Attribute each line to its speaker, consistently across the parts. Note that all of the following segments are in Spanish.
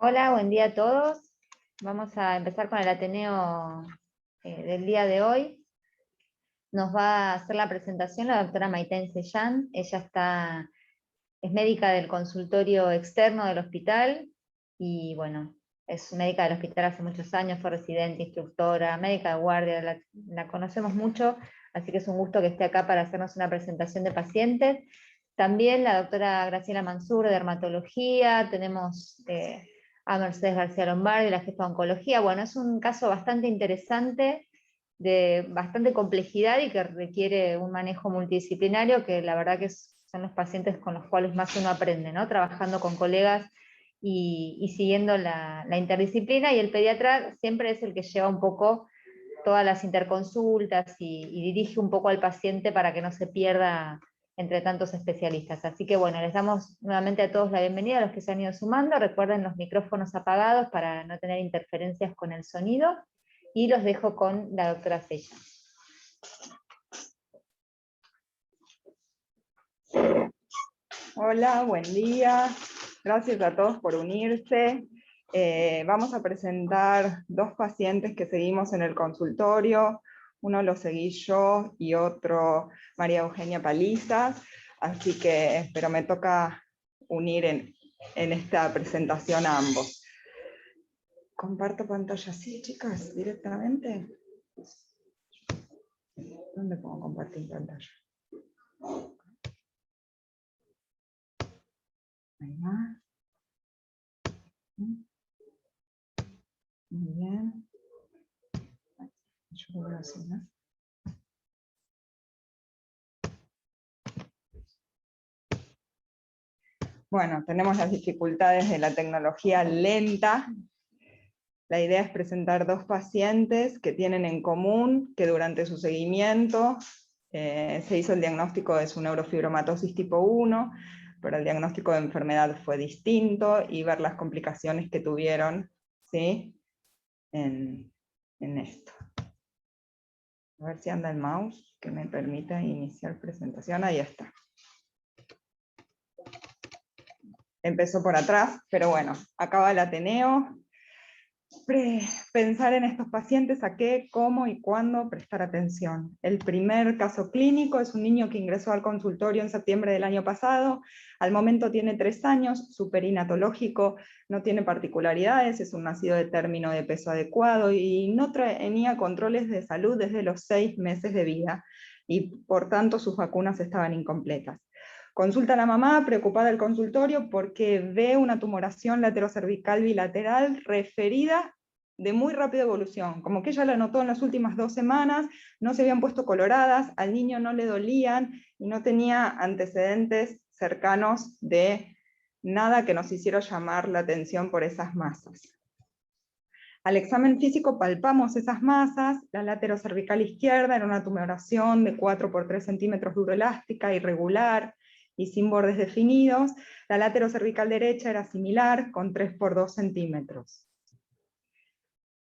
Speaker 1: Hola, buen día a todos. Vamos a empezar con el Ateneo del día de hoy. Nos va a hacer la presentación la doctora Maiten Sellán. Es médica del consultorio externo del hospital y bueno, es médica del hospital hace muchos años, fue residente, instructora, médica de guardia, la conocemos mucho, así que es un gusto que esté acá para hacernos una presentación de pacientes. También la doctora Graciela Mansur de dermatología, tenemos a Mercedes García Lombardi, la jefa de oncología. Bueno, es un caso bastante interesante, de bastante complejidad y que requiere un manejo multidisciplinario, que la verdad que son los pacientes con los cuales más uno aprende, ¿no? Trabajando con colegas y siguiendo la interdisciplina, y el pediatra siempre es el que lleva un poco todas las interconsultas y dirige un poco al paciente para que no se pierda entre tantos especialistas. Así que bueno, les damos nuevamente a todos la bienvenida, a los que se han ido sumando. Recuerden los micrófonos apagados para no tener interferencias con el sonido, y los dejo con la doctora Sella.
Speaker 2: Hola, buen día. Gracias a todos por unirse. Vamos a presentar dos pacientes que seguimos en el consultorio. Uno lo seguí yo y otro María Eugenia Palizas. Así que, pero me toca unir en esta presentación a ambos. Comparto pantalla, sí, chicas, directamente. ¿Dónde puedo compartir pantalla? Ahí va. Muy bien. Yo lo voy a hacer, ¿no? Bueno, tenemos las dificultades de la tecnología lenta. La idea es presentar dos pacientes que tienen en común que durante su seguimiento se hizo el diagnóstico de su neurofibromatosis tipo 1, pero el diagnóstico de enfermedad fue distinto, y ver las complicaciones que tuvieron, ¿sí? en esto. A ver si anda el mouse que me permita iniciar presentación. Ahí está. Empezó por atrás, pero bueno, acaba el Ateneo. Pensar en estos pacientes, a qué, cómo y cuándo prestar atención. El primer caso clínico es un niño que ingresó al consultorio en septiembre del año pasado. Al momento tiene 3 años, superinatológico, no tiene particularidades, es un nacido de término de peso adecuado y no tenía controles de salud desde los 6 meses de vida, y por tanto sus vacunas estaban incompletas. Consulta a la mamá, preocupada del consultorio, porque ve una tumoración laterocervical bilateral referida de muy rápida evolución, como que ella la notó en las últimas 2 semanas, no se habían puesto coloradas, al niño no le dolían, y no tenía antecedentes cercanos de nada que nos hiciera llamar la atención por esas masas. Al examen físico palpamos esas masas. La laterocervical izquierda era una tumoración de 4 por 3 centímetros duroelástica, irregular y sin bordes definidos. La laterocervical derecha era similar, con 3 por 2 centímetros.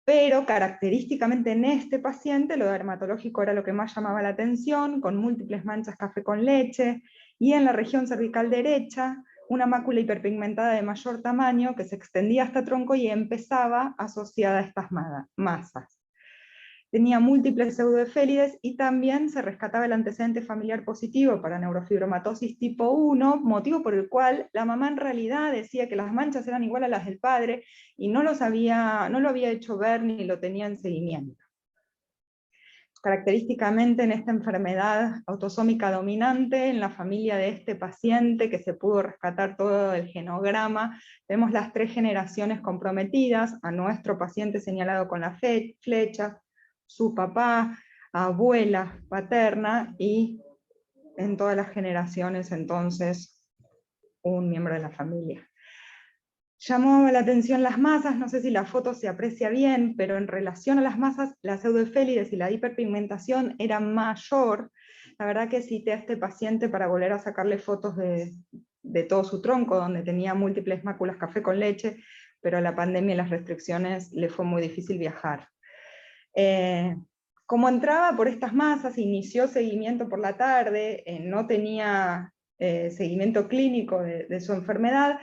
Speaker 2: Pero característicamente en este paciente, lo dermatológico era lo que más llamaba la atención, con múltiples manchas café con leche, y en la región cervical derecha, una mácula hiperpigmentada de mayor tamaño que se extendía hasta tronco y empezaba asociada a estas masas. Tenía múltiples pseudoefélides y también se rescataba el antecedente familiar positivo para neurofibromatosis tipo 1, motivo por el cual la mamá en realidad decía que las manchas eran igual a las del padre y no lo había hecho ver ni lo tenía en seguimiento. Característicamente en esta enfermedad autosómica dominante, en la familia de este paciente que se pudo rescatar todo el genograma, vemos las 3 generaciones comprometidas, a nuestro paciente señalado con la flecha, su papá, abuela paterna, y en todas las generaciones entonces un miembro de la familia. Llamó la atención las masas, no sé si la foto se aprecia bien, pero en relación a las masas, las pseudoefélides y la hiperpigmentación era mayor. La verdad que cité a este paciente para volver a sacarle fotos de todo su tronco, donde tenía múltiples máculas café con leche, pero la pandemia y las restricciones le fue muy difícil viajar. Como entraba por estas masas, inició seguimiento por la tarde, no tenía seguimiento clínico de su enfermedad.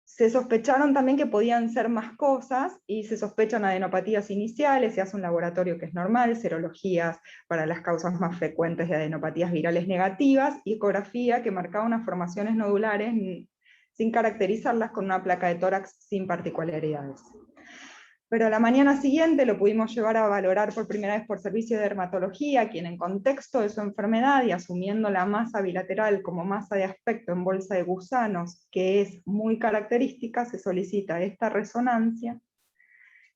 Speaker 2: Se sospecharon también que podían ser más cosas, y se sospechan adenopatías iniciales, se hace un laboratorio que es normal, serologías para las causas más frecuentes de adenopatías virales negativas, y ecografía que marcaba unas formaciones nodulares sin caracterizarlas, con una placa de tórax sin particularidades. Pero a la mañana siguiente lo pudimos llevar a valorar por primera vez por servicio de dermatología, quien en contexto de su enfermedad y asumiendo la masa bilateral como masa de aspecto en bolsa de gusanos, que es muy característica, se solicita esta resonancia,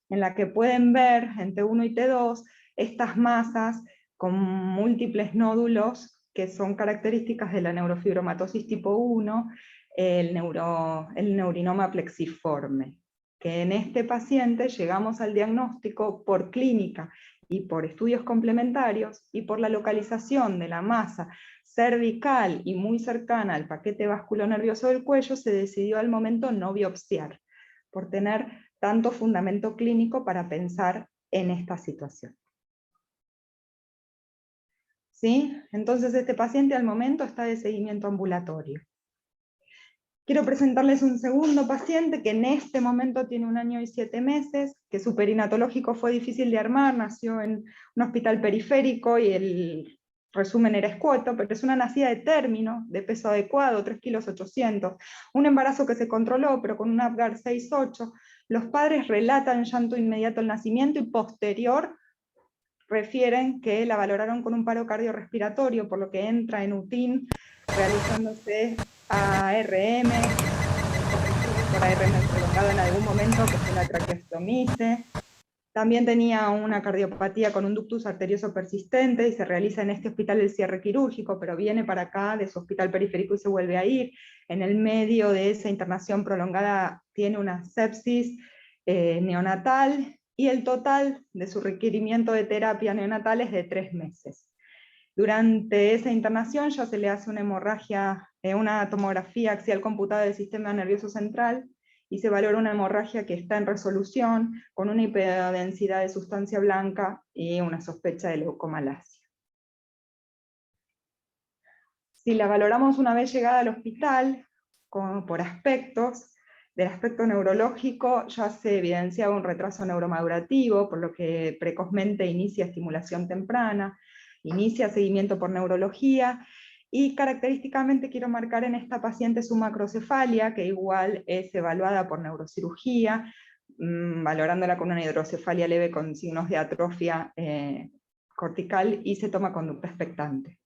Speaker 2: en la que pueden ver en T1 y T2 estas masas con múltiples nódulos que son características de la neurofibromatosis tipo 1, el neurinoma plexiforme, que en este paciente llegamos al diagnóstico por clínica y por estudios complementarios, y por la localización de la masa cervical y muy cercana al paquete vasculonervioso del cuello, se decidió al momento no biopsiar, por tener tanto fundamento clínico para pensar en esta situación. ¿Sí? Entonces este paciente al momento está de seguimiento ambulatorio. Quiero presentarles un segundo paciente que en este momento tiene 1 año y 7 meses, que su perinatológico fue difícil de armar, nació en un hospital periférico y el resumen era escueto, pero es una nacida de término, de peso adecuado, 3,8 kilos, un embarazo que se controló, pero con un Apgar 6,8. Los padres relatan llanto inmediato al nacimiento, y posterior refieren que la valoraron con un paro cardiorrespiratorio, por lo que entra en UTIN, realizándose ARM, por ARM prolongado en algún momento, que se la traqueostomice. También tenía una cardiopatía con un ductus arterioso persistente, y se realiza en este hospital el cierre quirúrgico, pero viene para acá de su hospital periférico y se vuelve a ir. En el medio de esa internación prolongada tiene una sepsis neonatal, y el total de su requerimiento de terapia neonatal es de 3 meses. Durante esa internación ya se le hace una hemorragia, una tomografía axial computada del sistema nervioso central, y se valora una hemorragia que está en resolución, con una hiperdensidad de sustancia blanca y una sospecha de leucomalacia. Si la valoramos una vez llegada al hospital, por aspectos, del aspecto neurológico ya se evidenciaba un retraso neuromadurativo, por lo que precozmente inicia estimulación temprana, inicia seguimiento por neurología, y característicamente quiero marcar en esta paciente su macrocefalia, que igual es evaluada por neurocirugía, valorándola con una hidrocefalia leve con signos de atrofia cortical, y se toma conducta expectante.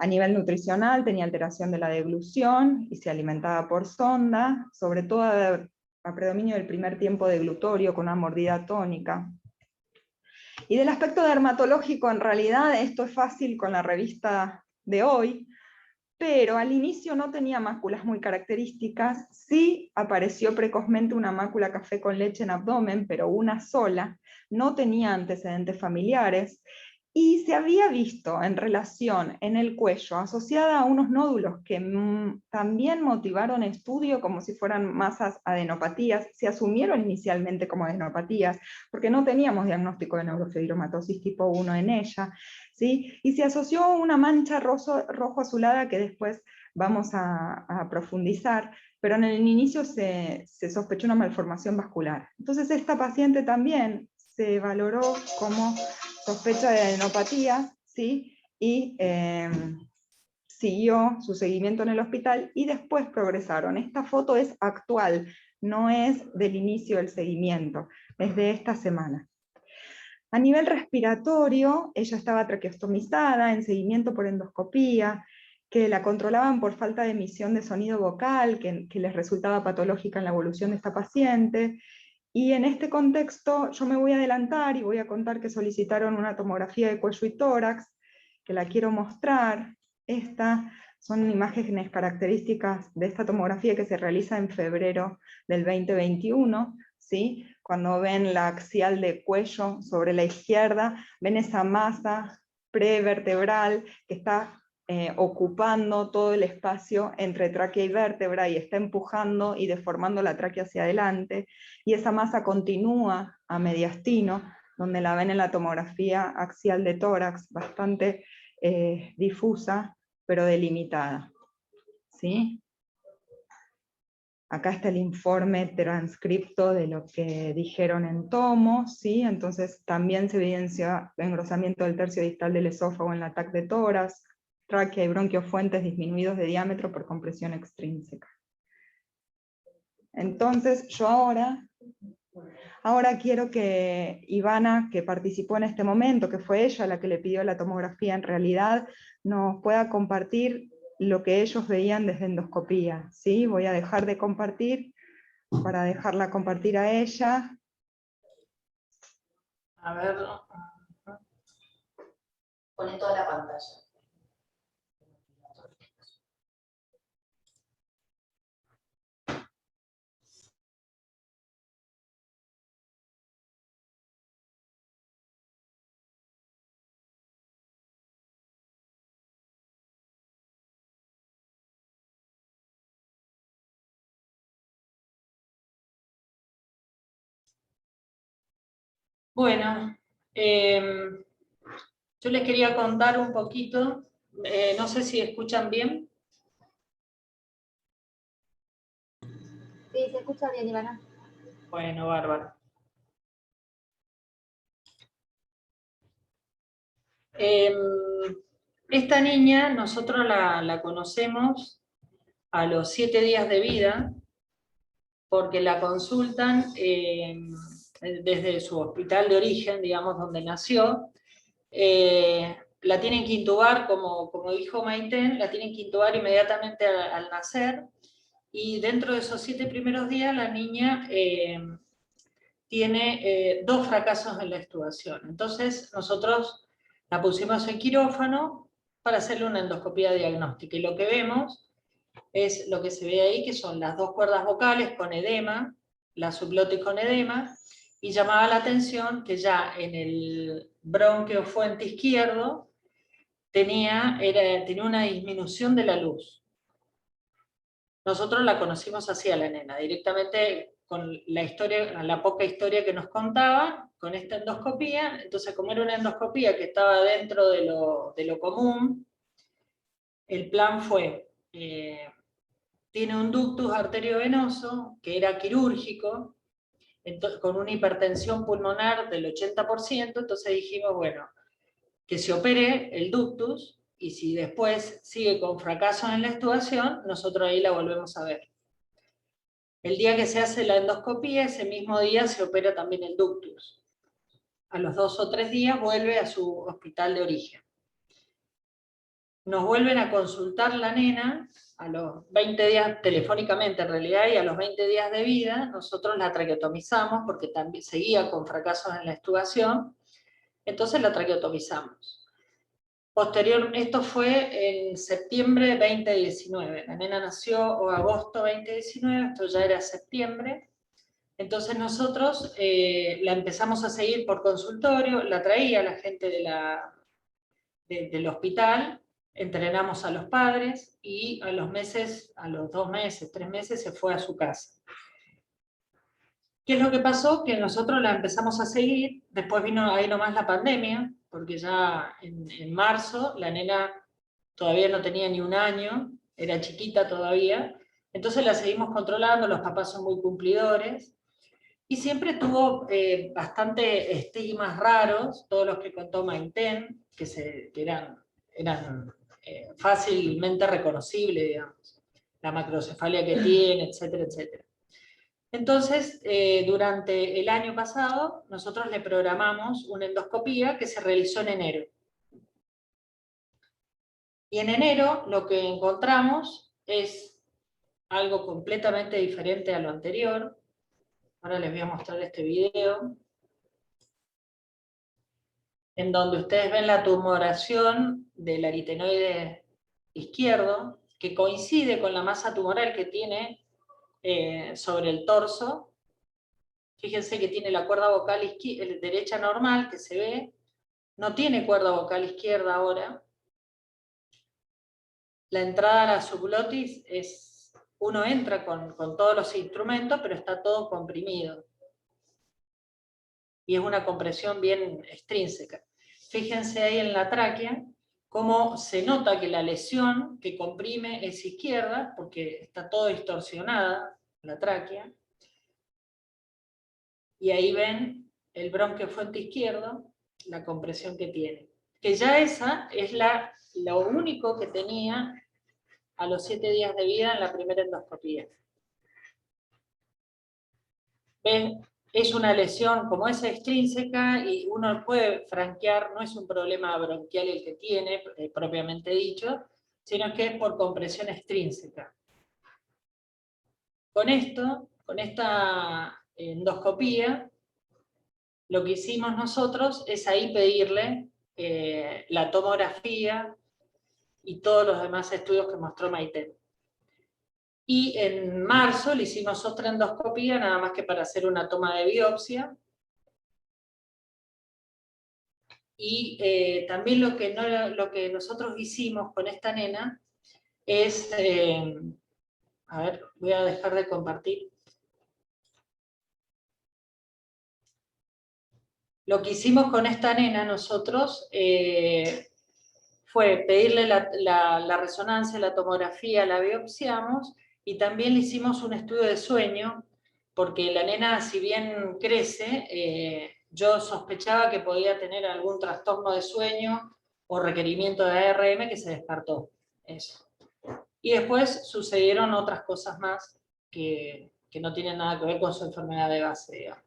Speaker 2: A nivel nutricional tenía alteración de la deglución y se alimentaba por sonda, sobre todo a predominio del primer tiempo deglutorio con una mordida tónica. Y del aspecto dermatológico, en realidad esto es fácil con la revista de hoy, pero al inicio no tenía máculas muy características. Sí apareció precozmente una mácula café con leche en abdomen, pero una sola, no tenía antecedentes familiares, y se había visto en relación en el cuello asociada a unos nódulos que también motivaron estudio como si fueran masas adenopatías. Se asumieron inicialmente como adenopatías, porque no teníamos diagnóstico de neurofibromatosis tipo 1 en ella, ¿sí? Y se asoció una mancha rojo azulada que después vamos a profundizar, pero en el inicio se sospechó una malformación vascular. Entonces esta paciente también se valoró como sospecha de adenopatía, ¿sí? Y siguió su seguimiento en el hospital, y después progresaron. Esta foto es actual, no es del inicio del seguimiento, es de esta semana. A nivel respiratorio, ella estaba traqueostomizada, en seguimiento por endoscopía, que la controlaban por falta de emisión de sonido vocal, que les resultaba patológica en la evolución de esta paciente. Y en este contexto yo me voy a adelantar y voy a contar que solicitaron una tomografía de cuello y tórax, que la quiero mostrar. Estas son imágenes características de esta tomografía que se realiza en febrero del 2021, ¿sí? Cuando ven la axial de cuello sobre la izquierda, ven esa masa prevertebral que está ocupando todo el espacio entre tráquea y vértebra, y está empujando y deformando la tráquea hacia adelante, y esa masa continúa a mediastino, donde la ven en la tomografía axial de tórax, bastante difusa, pero delimitada, ¿sí? Acá está el informe transcripto de lo que dijeron en tomo, ¿sí? Entonces también se evidencia engrosamiento del tercio distal del esófago en la TAC de tórax, tráquea y bronquiofuentes disminuidos de diámetro por compresión extrínseca. Entonces yo ahora quiero que Ivana, que participó en este momento, que fue ella la que le pidió la tomografía en realidad, nos pueda compartir lo que ellos veían desde endoscopía, ¿sí? Voy a dejar de compartir para dejarla compartir a ella.
Speaker 3: A ver. Pone toda la pantalla. Bueno, yo les quería contar un poquito, no sé si escuchan bien.
Speaker 1: Sí, se escucha bien, Ivana.
Speaker 3: Bueno, bárbaro. Esta niña nosotros la conocemos a los 7 días de vida, porque la consultan desde su hospital de origen, digamos, donde nació. La tienen que intubar, como dijo Maiten, la tienen que intubar inmediatamente al nacer, y dentro de esos 7 primeros días la niña tiene 2 fracasos en la extubación. Entonces nosotros la pusimos en quirófano para hacerle una endoscopía diagnóstica, y lo que vemos es lo que se ve ahí, que son las 2 cuerdas vocales con edema, la subglotis con edema, y llamaba la atención que ya en el bronquio fuente izquierdo tenía una disminución de la luz. Nosotros la conocimos así a la nena, directamente con la poca historia que nos contaba, con esta endoscopía. Entonces, como era una endoscopía que estaba dentro de lo común, el plan fue, tiene un ductus arteriovenoso que era quirúrgico, con una hipertensión pulmonar del 80%, entonces dijimos, bueno, que se opere el ductus, y si después sigue con fracaso en la extubación, nosotros ahí la volvemos a ver. El día que se hace la endoscopía, ese mismo día se opera también el ductus. A los 2 o 3 días vuelve a su hospital de origen. Nos vuelven a consultar la nena a los 20 días, telefónicamente en realidad, y a los 20 días de vida nosotros la traqueotomizamos, porque también seguía con fracasos en la extubación, entonces la traqueotomizamos. Esto fue en septiembre de 2019, la nena nació en agosto 2019, esto ya era septiembre. Entonces nosotros la empezamos a seguir por consultorio, la traía la gente del hospital, entrenamos a los padres, y a los 2 meses, 3 meses se fue a su casa. ¿Qué es lo que pasó? Que nosotros la empezamos a seguir, después vino ahí nomás la pandemia, porque ya en marzo la nena todavía no tenía ni 1 año, era chiquita todavía, entonces la seguimos controlando, los papás son muy cumplidores, y siempre tuvo bastante estigmas raros, todos los que contó Maiten, que eran fácilmente reconocibles, digamos, la macrocefalia que tiene, etcétera, etcétera. Entonces, durante el año pasado, nosotros le programamos una endoscopía que se realizó en enero. Y en enero lo que encontramos es algo completamente diferente a lo anterior. Ahora les voy a mostrar este video, en donde ustedes ven la tumoración del aritenoide izquierdo, que coincide con la masa tumoral que tiene sobre el torso. Fíjense que tiene la cuerda vocal derecha normal, que se ve, no tiene cuerda vocal izquierda ahora. La entrada a la subglotis uno entra con todos los instrumentos, pero está todo comprimido. Y es una compresión bien extrínseca. Fíjense ahí en la tráquea, cómo se nota que la lesión que comprime es izquierda, porque está todo distorsionada, la tráquea. Y ahí ven el bronquio fuente izquierdo, la compresión que tiene. Que ya esa es lo único que tenía a los 7 días de vida en la primera endoscopía. ¿Ven? Es una lesión como esa extrínseca y uno puede franquear, no es un problema bronquial el que tiene, propiamente dicho, sino que es por compresión extrínseca. Con esto, con esta endoscopía, lo que hicimos nosotros es ahí pedirle la tomografía y todos los demás estudios que mostró Maite. Y en marzo le hicimos otra endoscopía, nada más que para hacer una toma de biopsia. Y también lo que nosotros hicimos con esta nena es, a ver, voy a dejar de compartir. Lo que hicimos con esta nena nosotros fue pedirle la resonancia, la tomografía, la biopsiamos, y también le hicimos un estudio de sueño, porque la nena, si bien crece, yo sospechaba que podía tener algún trastorno de sueño o requerimiento de ARM que se descartó. Eso. Y después sucedieron otras cosas más que no tienen nada que ver con su enfermedad de base, digamos.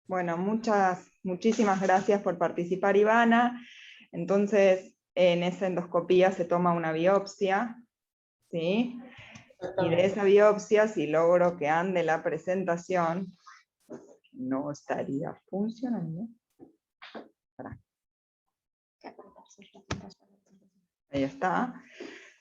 Speaker 2: Bueno, muchísimas gracias por participar, Ivana. Entonces, en esa endoscopía se toma una biopsia, ¿sí? Y de esa biopsia, si logro que ande la presentación, no estaría funcionando. Ahí está.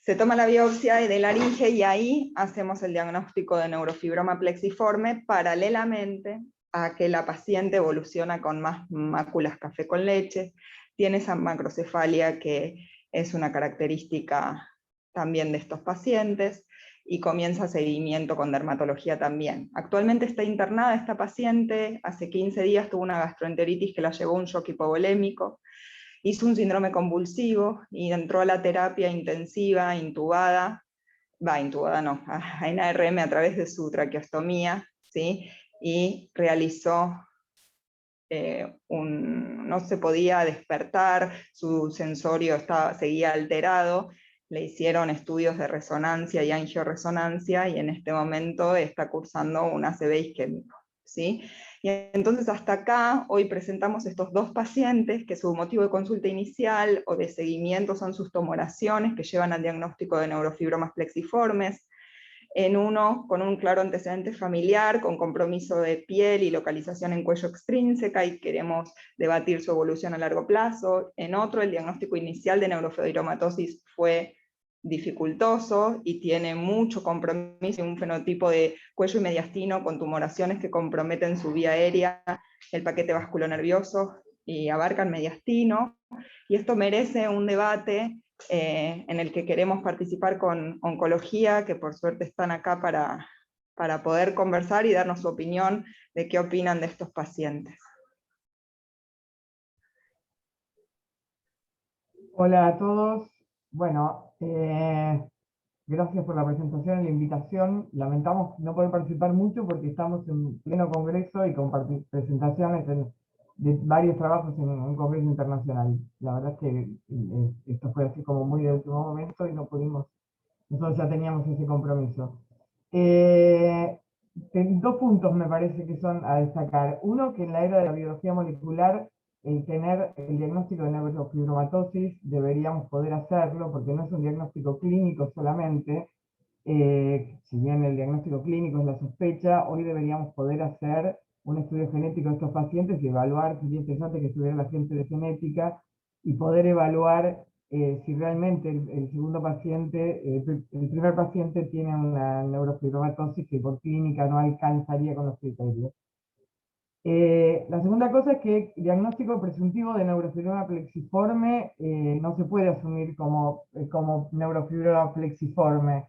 Speaker 2: Se toma la biopsia de laringe y ahí hacemos el diagnóstico de neurofibroma plexiforme paralelamente a que la paciente evoluciona con más máculas café con leche, tiene esa macrocefalia que es una característica también de estos pacientes, y comienza seguimiento con dermatología también. Actualmente está internada esta paciente, hace 15 días tuvo una gastroenteritis que la llevó a un shock hipovolémico, hizo un síndrome convulsivo y entró a la terapia intensiva, intubada no, en ARM a través de su traqueostomía, ¿sí? Y realizó no se podía despertar, su sensorio seguía alterado, le hicieron estudios de resonancia y angioresonancia, y en este momento está cursando un ACV isquémico, ¿sí? Y entonces hasta acá, hoy presentamos estos dos pacientes que su motivo de consulta inicial o de seguimiento son sus tomoraciones que llevan al diagnóstico de neurofibromas plexiformes, en uno con un claro antecedente familiar, con compromiso de piel y localización en cuello extrínseca, y queremos debatir su evolución a largo plazo. En otro, el diagnóstico inicial de neurofibromatiosis fue dificultoso y tiene mucho compromiso, un fenotipo de cuello y mediastino con tumoraciones que comprometen su vía aérea, el paquete vasculonervioso y abarcan mediastino, y esto merece un debate en el que queremos participar con oncología, que por suerte están acá para poder conversar y darnos su opinión de qué opinan de estos pacientes.
Speaker 4: Hola a todos. Bueno, gracias por la presentación y la invitación. Lamentamos no poder participar mucho porque estamos en pleno congreso y con presentaciones de varios trabajos en un congreso internacional. La verdad es que esto fue así como muy de último momento y no pudimos, nosotros ya teníamos ese compromiso. Dos puntos me parece que son a destacar. Uno, que en la era de la biología molecular, el tener el diagnóstico de neurofibromatosis deberíamos poder hacerlo, porque no es un diagnóstico clínico solamente. Si bien el diagnóstico clínico es la sospecha, hoy deberíamos poder hacer un estudio genético de estos pacientes y evaluar, sería interesante que estuviera la gente de genética, y poder evaluar si realmente el segundo paciente, el primer paciente tiene una neurofibromatosis que por clínica no alcanzaría con los criterios. La segunda cosa es que el diagnóstico presuntivo de neurofibroma plexiforme no se puede asumir como neurofibroma plexiforme.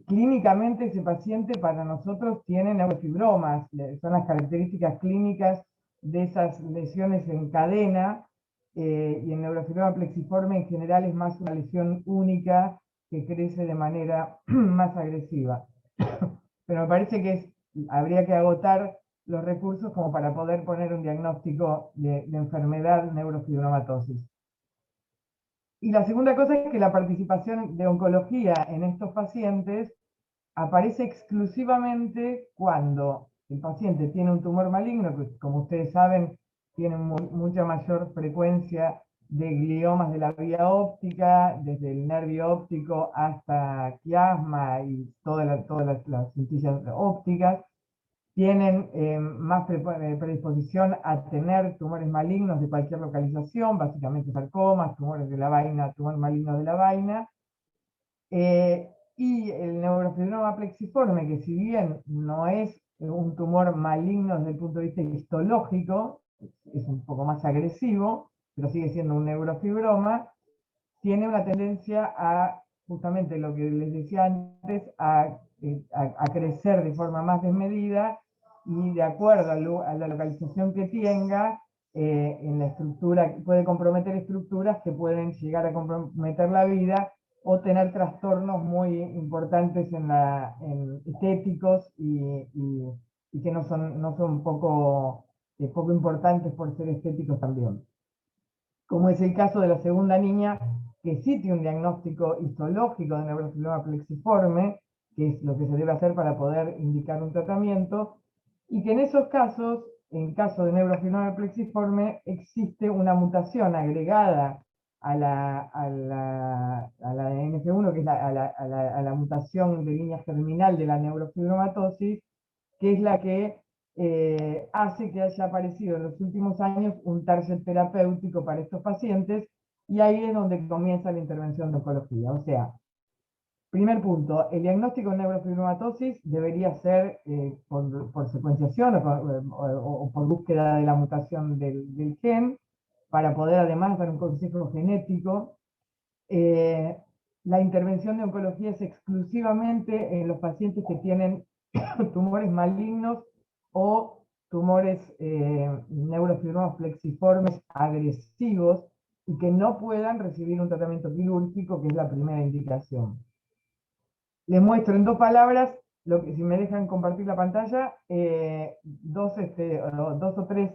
Speaker 4: Clínicamente ese paciente para nosotros tiene neurofibromas, son las características clínicas de esas lesiones en cadena, y el neurofibroma plexiforme en general es más una lesión única que crece de manera más agresiva. Pero me parece que habría que agotar los recursos como para poder poner un diagnóstico de enfermedad neurofibromatosis. Y la segunda cosa es que la participación de oncología en estos pacientes aparece exclusivamente cuando el paciente tiene un tumor maligno, que como ustedes saben, tiene mucha mayor frecuencia de gliomas de la vía óptica, desde el nervio óptico hasta quiasma y todas las cintillas ópticas. Tienen más predisposición a tener tumores malignos de cualquier localización, básicamente sarcomas, tumores de la vaina, tumores malignos de la vaina. Y el neurofibroma plexiforme, que si bien no es un tumor maligno desde el punto de vista histológico, es un poco más agresivo, pero sigue siendo un neurofibroma, tiene una tendencia a, justamente lo que les decía antes, a crecer de forma más desmedida y de acuerdo a la localización que tenga, en la estructura, puede comprometer estructuras que pueden llegar a comprometer la vida o tener trastornos muy importantes en estéticos y que no son poco importantes por ser estéticos también. Como es el caso de la segunda niña, que sí tiene un diagnóstico histológico de neurofibroma plexiforme, que es lo que se debe hacer para poder indicar un tratamiento, y que en esos casos, en caso de neurofibroma plexiforme, existe una mutación agregada a la NF1, que es a la mutación de línea germinal de la neurofibromatosis, que es la que hace que haya aparecido en los últimos años un target terapéutico para estos pacientes, y ahí es donde comienza la intervención de oncología. O sea, primer punto, el diagnóstico de neurofibromatosis debería ser por secuenciación o por búsqueda de la mutación del gen, para poder además dar un consejo genético. La intervención de oncología es exclusivamente en los pacientes que tienen tumores malignos o tumores neurofibromas plexiformes agresivos y que no puedan recibir un tratamiento quirúrgico, que es la primera indicación. Les muestro en 2 palabras, si me dejan compartir la pantalla, dos o tres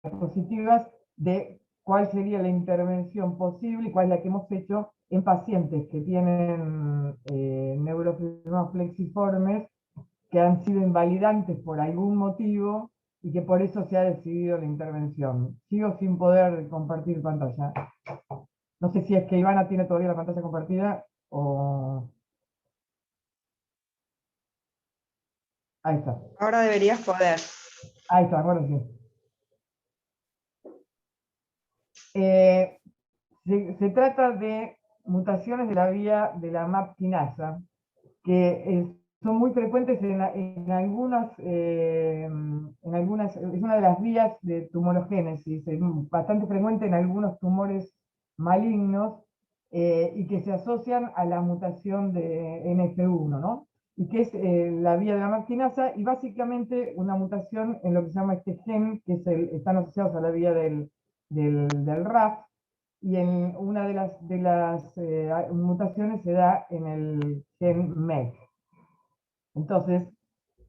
Speaker 4: diapositivas de cuál sería la intervención posible y cuál es la que hemos hecho en pacientes que tienen neurofibromas plexiformes que han sido invalidantes por algún motivo y que por eso se ha decidido la intervención. Sigo sin poder compartir pantalla. No sé si es que Ivana tiene todavía la pantalla compartida o... Ahí está.
Speaker 2: Ahora deberías poder.
Speaker 4: Ahí está, ahora sí. Se trata de mutaciones de la vía de la MAP quinasa, que son muy frecuentes en algunas, es una de las vías de tumorogénesis, es bastante frecuente en algunos tumores malignos, y que se asocian a la mutación de NF1, ¿no? Y que es la vía de la MAP quinasa, y básicamente una mutación en lo que se llama este gen, que están asociados a la vía del RAF, y en una de las mutaciones se da en el gen MEK. Entonces,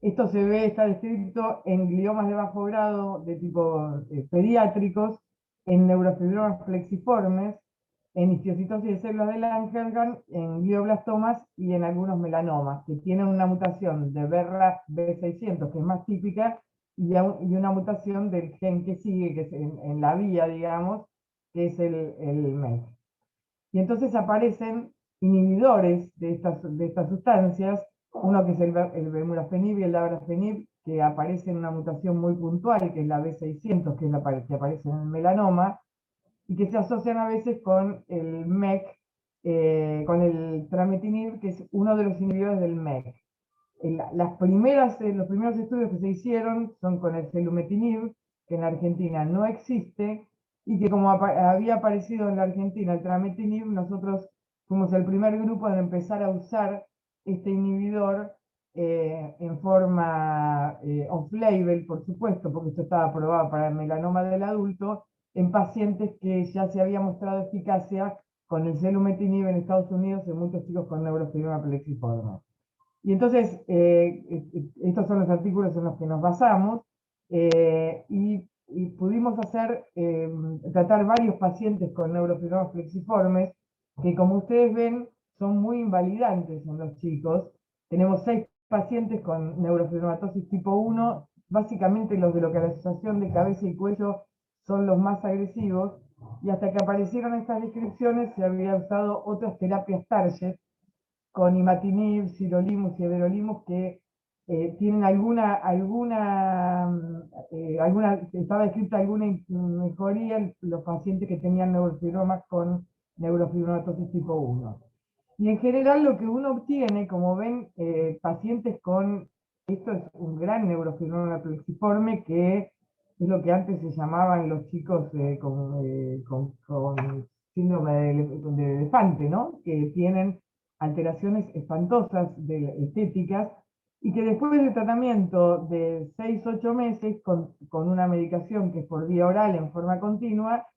Speaker 4: esto está descrito en gliomas de bajo grado de tipo pediátricos, en neurofibromas plexiformes, en histiocytosis de células de Langerhans, en glioblastomas y en algunos melanomas, que tienen una mutación de BRAF B600, que es más típica, y una mutación del gen que sigue, que es en la vía, digamos, que es el MEK. Y entonces aparecen inhibidores de estas sustancias, uno que es el vemurafenib y el dabrafenib, que aparece en una mutación muy puntual, que es la B600, que es la que aparece en el melanoma, y que se asocian a veces con el MEK, con el trametinib, que es uno de los inhibidores del MEK. Los primeros estudios que se hicieron son con el selumetinib, que en la Argentina no existe, y que como había aparecido en la Argentina el trametinib, nosotros fuimos el primer grupo en empezar a usar este inhibidor en forma off-label, por supuesto, porque esto estaba aprobado para el melanoma del adulto, en pacientes que ya se había mostrado eficacia con el selumetinib en Estados Unidos en muchos chicos con neurofibroma plexiforme. Y entonces, estos son los artículos en los que nos basamos, y pudimos tratar varios pacientes con neurofibromas plexiformes, que como ustedes ven, son muy invalidantes en los chicos. Tenemos 6 pacientes con neurofibromatosis tipo 1, básicamente los de localización de cabeza y cuello son los más agresivos, y hasta que aparecieron estas descripciones se había usado otras terapias target, con imatinib, sirolimus y everolimus, que tienen estaba descrita alguna mejoría en los pacientes que tenían neurofibromas con neurofibromatosis tipo 1. Y en general lo que uno obtiene, como ven, pacientes con, esto es un gran neurofibroma plexiforme, que es lo que antes se llamaban los chicos con síndrome de elefante, ¿no? Que tienen alteraciones espantosas estéticas, y que después del tratamiento de 6-8 meses con una medicación que es por vía oral en forma continua,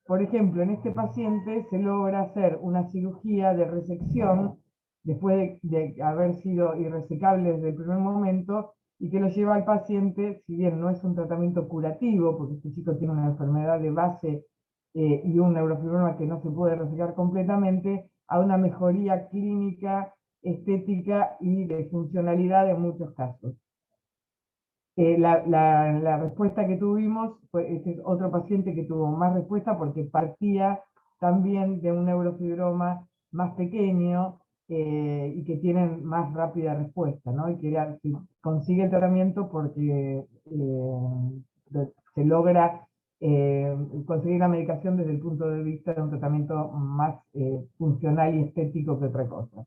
Speaker 4: por ejemplo, en este paciente se logra hacer una cirugía de resección después de haber sido irresecable desde el primer momento, y que lo lleva al paciente, si bien no es un tratamiento curativo, porque este chico tiene una enfermedad de base y un neurofibroma que no se puede resecar completamente, a una mejoría clínica, estética y de funcionalidad en muchos casos. La respuesta que tuvimos fue, este es otro paciente que tuvo más respuesta porque partía también de un neurofibroma más pequeño, y que tienen más rápida respuesta, ¿no? Y que consigue el tratamiento porque se logra conseguir la medicación desde el punto de vista de un tratamiento más funcional y estético que otra cosa.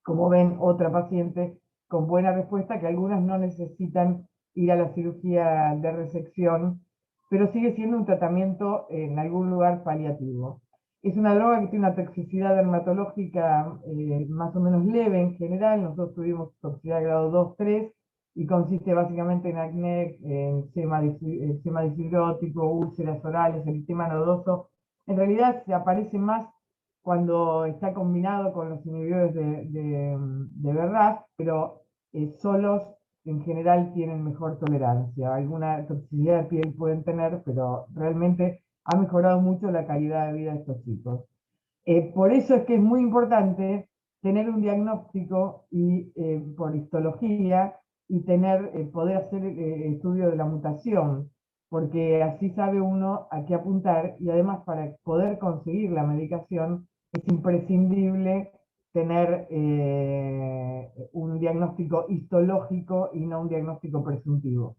Speaker 4: Como ven, otra paciente con buena respuesta, que algunas no necesitan ir a la cirugía de resección, pero sigue siendo un tratamiento en algún lugar paliativo. Es una droga que tiene una toxicidad dermatológica más o menos leve en general. Nosotros tuvimos toxicidad grado 2-3, y consiste básicamente en acné, en sema disfibrótico, úlceras orales, eritema nodoso. En realidad se aparece más cuando está combinado con los inhibidores de BRAF, pero solos en general tienen mejor tolerancia. Alguna toxicidad de piel pueden tener, pero realmente ha mejorado mucho la calidad de vida de estos chicos. Por eso es que es muy importante tener un diagnóstico por histología, y poder hacer estudio de la mutación, porque así sabe uno a qué apuntar, y además para poder conseguir la medicación es imprescindible tener un diagnóstico histológico y no un diagnóstico presuntivo.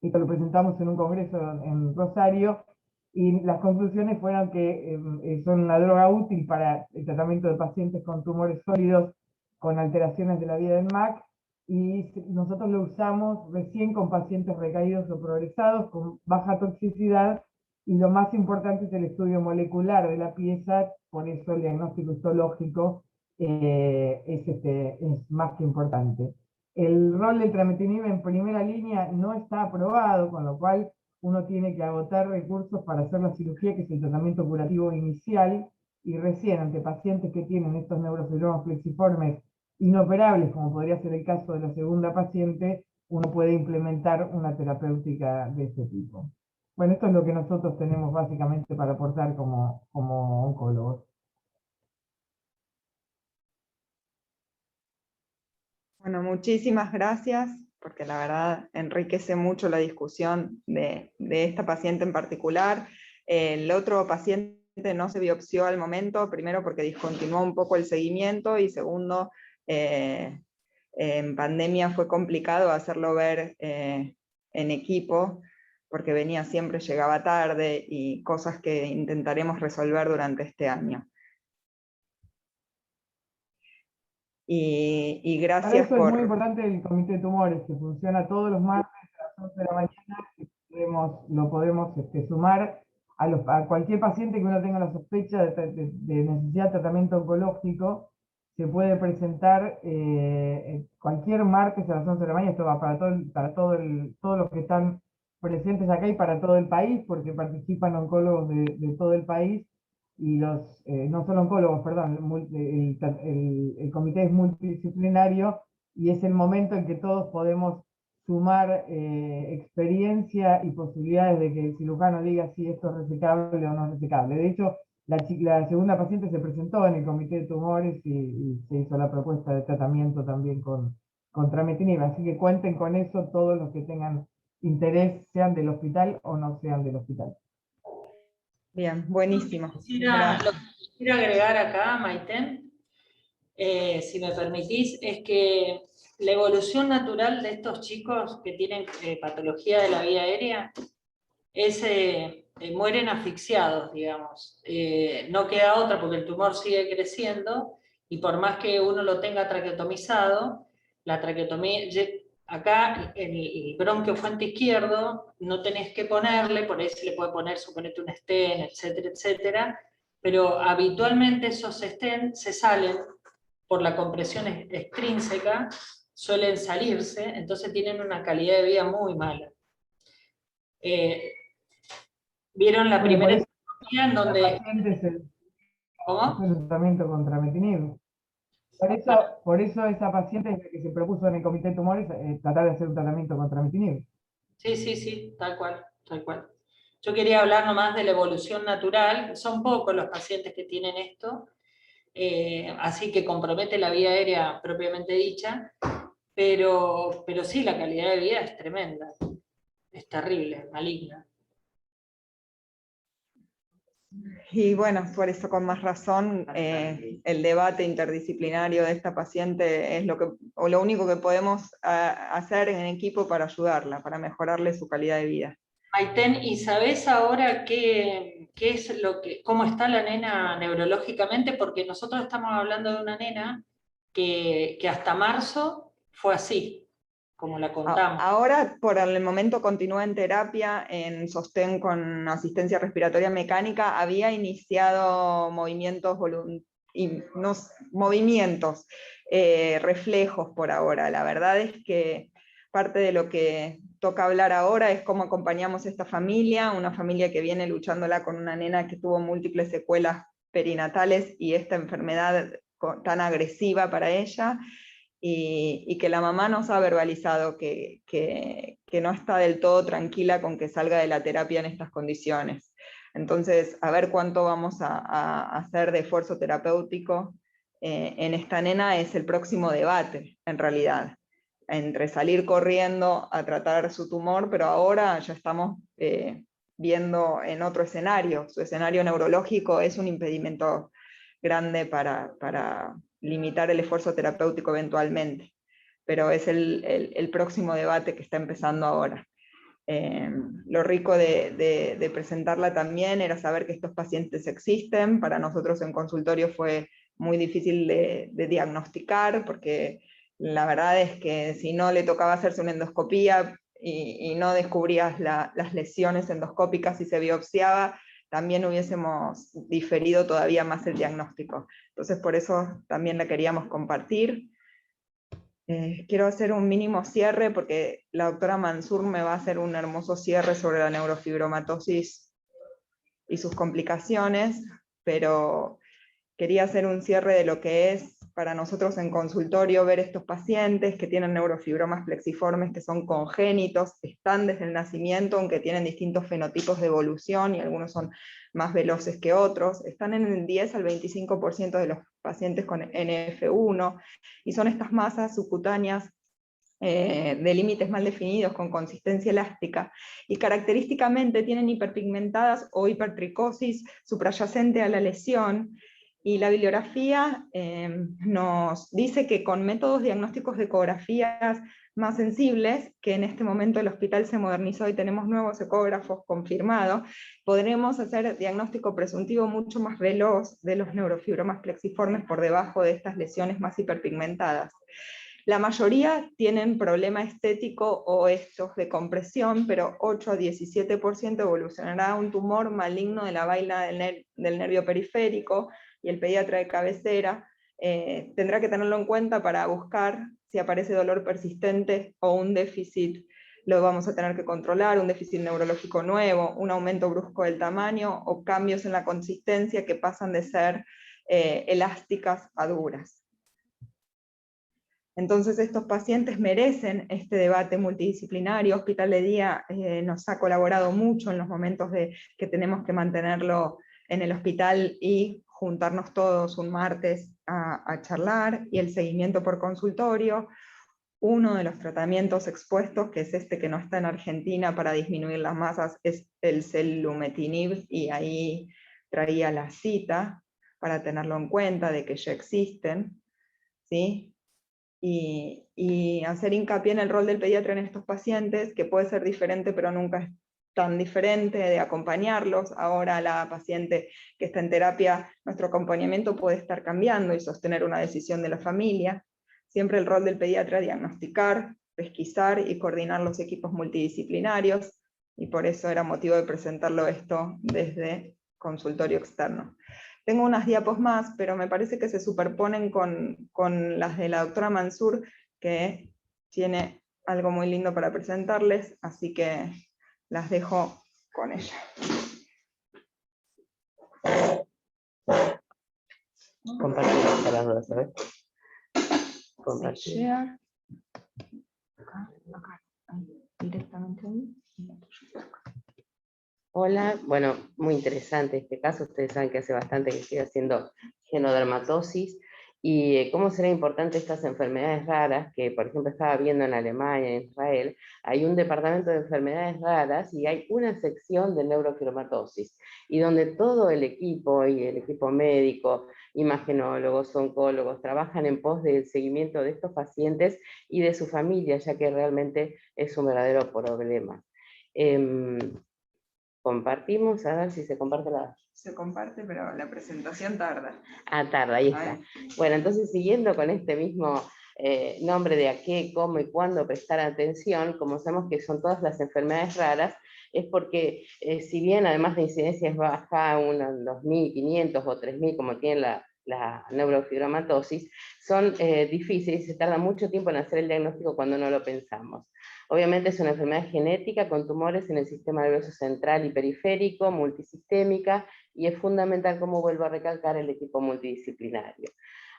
Speaker 4: Esto lo presentamos en un congreso en Rosario, y las conclusiones fueron que son una droga útil para el tratamiento de pacientes con tumores sólidos con alteraciones de la vía del MAC, y nosotros lo usamos recién con pacientes recaídos o progresados con baja toxicidad, y lo más importante es el estudio molecular de la pieza. Por eso el diagnóstico histológico es más que importante. El rol del trametinib en primera línea no está aprobado, con lo cual uno tiene que agotar recursos para hacer la cirugía, que es el tratamiento curativo inicial, y recién ante pacientes que tienen estos neurofibromas plexiformes inoperables, como podría ser el caso de la segunda paciente, uno puede implementar una terapéutica de este tipo. Bueno, esto es lo que nosotros tenemos básicamente para aportar como oncólogos.
Speaker 2: Bueno, muchísimas gracias, porque la verdad enriquece mucho la discusión de esta paciente en particular. El otro paciente no se biopsió al momento, primero porque discontinuó un poco el seguimiento, y segundo, en pandemia fue complicado hacerlo ver en equipo, porque venía siempre, llegaba tarde, y cosas que intentaremos resolver durante este año. Y
Speaker 4: Para
Speaker 2: gracias
Speaker 4: eso es muy importante el comité de tumores, que funciona todos los martes a las 11 de la mañana, y lo podemos sumar a cualquier paciente que uno tenga la sospecha de necesidad de tratamiento oncológico. se puede presentar cualquier martes a las 11 de la mañana. Esto va para todos los que están presentes acá y para todo el país, porque participan oncólogos de todo el país, y no solo oncólogos, perdón, el comité es multidisciplinario, y es el momento en que todos podemos sumar experiencia y posibilidades de que el cirujano diga si esto es resecable o no es resecable. De hecho, la segunda paciente se presentó en el comité de tumores y se hizo la propuesta de tratamiento también con trametinib. Así que cuenten con eso todos los que tengan interés, sean del hospital o no sean del hospital.
Speaker 2: Bien, buenísimo.
Speaker 3: Lo que quisiera agregar acá, Maiten, si me permitís, es que la evolución natural de estos chicos que tienen patología de la vía aérea es mueren asfixiados, digamos. No queda otra porque el tumor sigue creciendo y por más que uno lo tenga traqueotomizado, la traqueotomía, acá en el bronquio fuente izquierdo no tenés que ponerle, por ahí se le puede poner, suponete un stent, etcétera, etcétera, pero habitualmente esos stents se salen por la compresión extrínseca, suelen salirse, entonces tienen una calidad de vida muy mala. ¿Vieron la primera etiología en donde... ¿Cómo?
Speaker 4: El tratamiento con trametinib. Por eso esa paciente es la que se propuso en el comité de tumores tratar de hacer un tratamiento con trametinib.
Speaker 3: Sí, tal cual, tal cual. Yo quería hablar nomás de la evolución natural. Son pocos los pacientes que tienen esto, así que compromete la vía aérea propiamente dicha, pero sí, la calidad de vida es tremenda, es terrible, maligna.
Speaker 2: Y bueno, por eso con más razón el debate interdisciplinario de esta paciente es lo único que podemos hacer en equipo para ayudarla, para mejorarle su calidad de vida.
Speaker 3: Maiten, ¿y sabés ahora cómo está la nena neurológicamente? Porque nosotros estamos hablando de una nena que hasta marzo fue así, como la contamos.
Speaker 2: Ahora, por el momento, continúa en terapia, en sostén con asistencia respiratoria mecánica. Había iniciado reflejos por ahora. La verdad es que parte de lo que toca hablar ahora es cómo acompañamos a esta familia, una familia que viene luchándola con una nena que tuvo múltiples secuelas perinatales y esta enfermedad tan agresiva para ella. Y que la mamá nos ha verbalizado que no está del todo tranquila con que salga de la terapia en estas condiciones. Entonces, a ver cuánto vamos a hacer de esfuerzo terapéutico en esta nena es el próximo debate, en realidad, entre salir corriendo a tratar su tumor, pero ahora ya estamos viendo en otro escenario. Su escenario neurológico es un impedimento grande para limitar el esfuerzo terapéutico eventualmente, pero es el próximo debate que está empezando ahora. Lo rico de presentarla también era saber que estos pacientes existen. Para nosotros en consultorio fue muy difícil de diagnosticar, porque la verdad es que si no le tocaba hacerse una endoscopía y no descubrías las lesiones endoscópicas y se biopsiaba, también hubiésemos diferido todavía más el diagnóstico. Entonces por eso también la queríamos compartir. Quiero hacer un mínimo cierre porque la doctora Mansur me va a hacer un hermoso cierre sobre la neurofibromatosis y sus complicaciones, pero quería hacer un cierre de lo que es para nosotros en consultorio ver estos pacientes que tienen neurofibromas plexiformes que son congénitos, están desde el nacimiento, aunque tienen distintos fenotipos de evolución y algunos son más veloces que otros, están en el 10 al 25% de los pacientes con NF1, y son estas masas subcutáneas de límites mal definidos con consistencia elástica, y característicamente tienen hiperpigmentadas o hipertricosis suprayacente a la lesión. Y la bibliografía nos dice que con métodos diagnósticos de ecografías más sensibles, que en este momento el hospital se modernizó y tenemos nuevos ecógrafos confirmados, podremos hacer diagnóstico presuntivo mucho más veloz de los neurofibromas plexiformes por debajo de estas lesiones más hiperpigmentadas. La mayoría tienen problema estético o estos de compresión, pero 8 a 17% evolucionará a un tumor maligno de la vaina del nervio periférico, y el pediatra de cabecera tendrá que tenerlo en cuenta para buscar si aparece dolor persistente o un déficit, lo vamos a tener que controlar, un déficit neurológico nuevo, un aumento brusco del tamaño o cambios en la consistencia que pasan de ser elásticas a duras. Entonces estos pacientes merecen este debate multidisciplinario. Hospital de Día nos ha colaborado mucho en los momentos que tenemos que mantenerlo en el hospital y juntarnos todos un martes a charlar, y el seguimiento por consultorio. Uno de los tratamientos expuestos, que es este que no está en Argentina para disminuir las masas, es el selumetinib, y ahí traía la cita para tenerlo en cuenta de que ya existen, ¿sí? Y hacer hincapié en el rol del pediatra en estos pacientes, que puede ser diferente, pero nunca es tan diferente, de acompañarlos. Ahora la paciente que está en terapia, nuestro acompañamiento puede estar cambiando y sostener una decisión de la familia. Siempre el rol del pediatra: diagnosticar, pesquisar y coordinar los equipos multidisciplinarios, y por eso era motivo de presentarlo esto desde consultorio externo. Tengo unas diapos más, pero me parece que se superponen con las de la doctora Mansur, que tiene algo muy lindo para presentarles, así que las dejo con ella.
Speaker 5: Compartimos para las dudas, ¿sabes? Compartir.
Speaker 2: Share. Acá, ahí, directamente ahí.
Speaker 5: Hola, bueno, muy interesante este caso. Ustedes saben que hace bastante que estoy haciendo genodermatosis, y cómo será importante estas enfermedades raras, que por ejemplo estaba viendo en Alemania, en Israel, hay un departamento de enfermedades raras y hay una sección de neurofibromatosis, y donde todo el equipo, y el equipo médico, imagenólogos, oncólogos, trabajan en pos del seguimiento de estos pacientes y de su familia, ya que realmente es un verdadero problema. Compartimos, a ver si se comparte la...
Speaker 2: Se comparte, pero la presentación tarda.
Speaker 5: Ah, tarda, ahí está. Bueno, entonces siguiendo con este mismo nombre de a qué, cómo y cuándo prestar atención, como sabemos que son todas las enfermedades raras, es porque si bien además de incidencia es baja, unos 2.500 o 3.000 como tiene la neurofibromatosis, son difíciles y se tarda mucho tiempo en hacer el diagnóstico cuando no lo pensamos. Obviamente es una enfermedad genética con tumores en el sistema nervioso central y periférico, multisistémica, y es fundamental, como vuelvo a recalcar, el equipo multidisciplinario.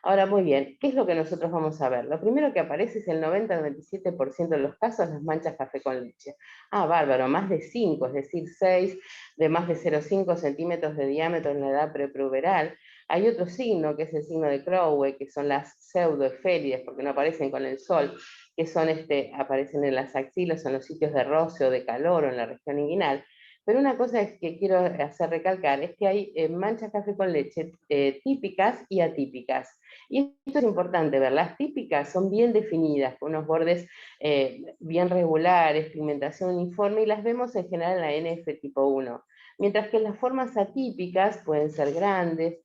Speaker 5: Ahora, muy bien, ¿qué es lo que nosotros vamos a ver? Lo primero que aparece es el 90-97% de los casos, las manchas café con leche. Ah, bárbaro, más de 5, es decir, 6 de más de 0,5 centímetros de diámetro en la edad prepuberal. Hay otro signo, que es el signo de Crowley, que son las pseudoefélides, porque no aparecen con el sol, que son aparecen en las axilas, en los sitios de roce o de calor o en la región inguinal. Pero una cosa es que quiero hacer recalcar es que hay manchas café con leche típicas y atípicas. Y esto es importante ver, las típicas son bien definidas, con unos bordes bien regulares, pigmentación uniforme, y las vemos en general en la NF tipo 1. Mientras que las formas atípicas pueden ser grandes,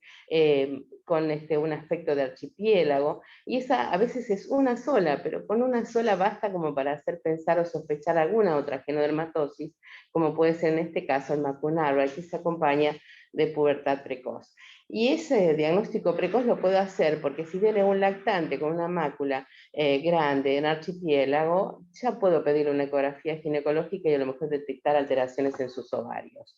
Speaker 5: con un aspecto de archipiélago, y esa a veces es una sola, pero con una sola basta como para hacer pensar o sospechar alguna otra genodermatosis, como puede ser en este caso el Macunar, que se acompaña de pubertad precoz. Y ese diagnóstico precoz lo puedo hacer porque si viene un lactante con una mácula grande en archipiélago, ya puedo pedir una ecografía ginecológica y a lo mejor detectar alteraciones en sus ovarios.